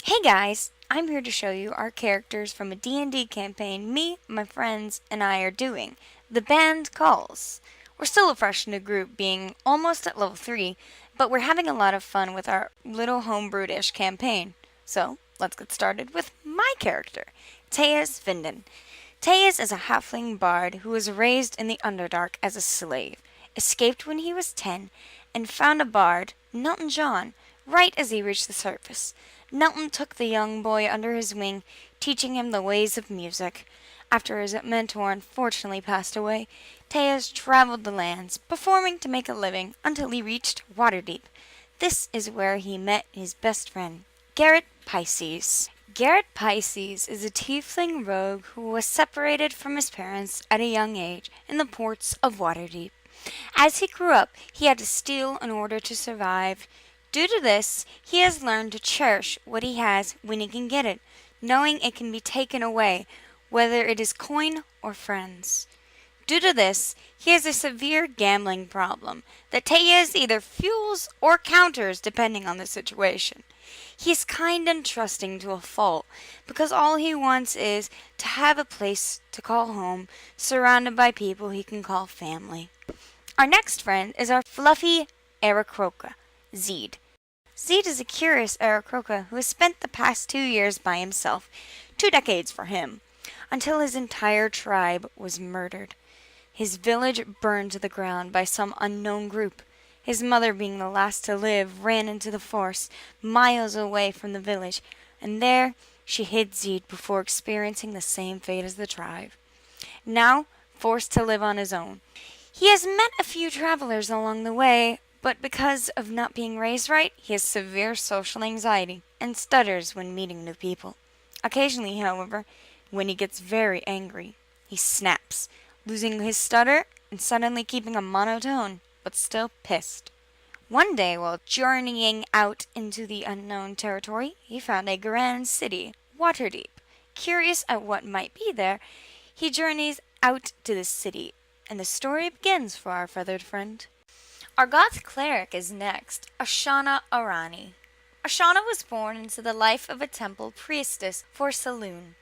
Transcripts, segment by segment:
Hey guys, I'm here to show you our characters from a D&D campaign me, my friends, and I are doing. The band calls. We're still a fresh new group, being almost at level 3, but we're having a lot of fun with our little homebrewed-ish campaign. So, let's get started with my character, Teas Vinden. Teas is a halfling bard who was raised in the Underdark as a slave, escaped when he was 10, and found a bard, Nelton John, right as he reached the surface. Nelton took the young boy under his wing, teaching him the ways of music. After his mentor unfortunately passed away, Teas traveled the lands, performing to make a living until he reached Waterdeep. This is where he met his best friend, Garrett Pisces. Garrett Pisces is a tiefling rogue who was separated from his parents at a young age in the ports of Waterdeep. As he grew up, he had to steal in order to survive. Due to this, he has learned to cherish what he has when he can get it, knowing it can be taken away, whether it is coin or friends. Due to this, he has a severe gambling problem that Tejas either fuels or counters depending on the situation. He is kind and trusting to a fault because all he wants is to have a place to call home, surrounded by people he can call family. Our next friend is our fluffy Erik Roca, Zed. Zed is a curious Erik Roca who has spent the past 2 years by himself, 2 decades for him, until his entire tribe was murdered. His village burned to the ground by some unknown group. His mother, being the last to live, ran into the forest miles away from the village, and there she hid Zed before experiencing the same fate as the tribe. Now, forced to live on his own, he has met a few travelers along the way, but because of not being raised right, he has severe social anxiety and stutters when meeting new people. Occasionally, however, when he gets very angry, he snaps, losing his stutter and suddenly keeping a monotone, but still pissed. One day, while journeying out into the unknown territory, he found a grand city, Waterdeep. Curious at what might be there, he journeys out to the city, and the story begins for our feathered friend. Our goth cleric is next, Ashana Irani. Ashana was born into the life of a temple priestess for Saloon.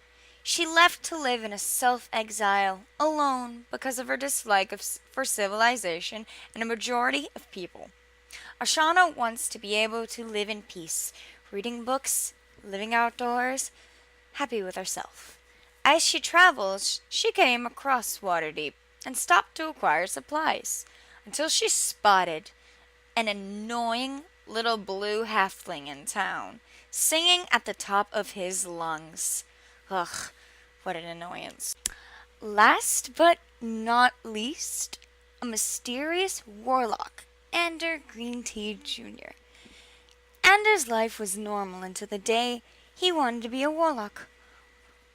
She left to live in a self-exile, alone, because of her dislike for civilization and a majority of people. Ashana wants to be able to live in peace, reading books, living outdoors, happy with herself. As she travels, she came across Waterdeep and stopped to acquire supplies, until she spotted an annoying little blue halfling in town, singing at the top of his lungs. Ugh, what an annoyance. Last but not least, a mysterious warlock, Ander Green Tea Jr. Ander's life was normal until the day he wanted to be a warlock.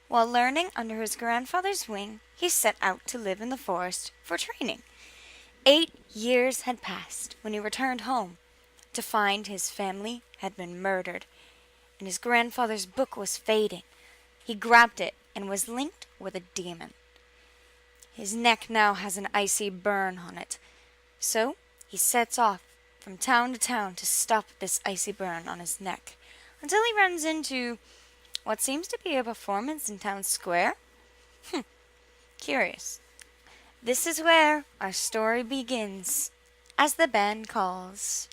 While learning under his grandfather's wing, he set out to live in the forest for training. 8 years had passed when he returned home to find his family had been murdered, and his grandfather's book was fading. He grabbed it and was linked with a demon. His neck now has an icy burn on it, so he sets off from town to town to stop this icy burn on his neck, until he runs into what seems to be a performance in town square. Curious. This is where our story begins, as the band calls.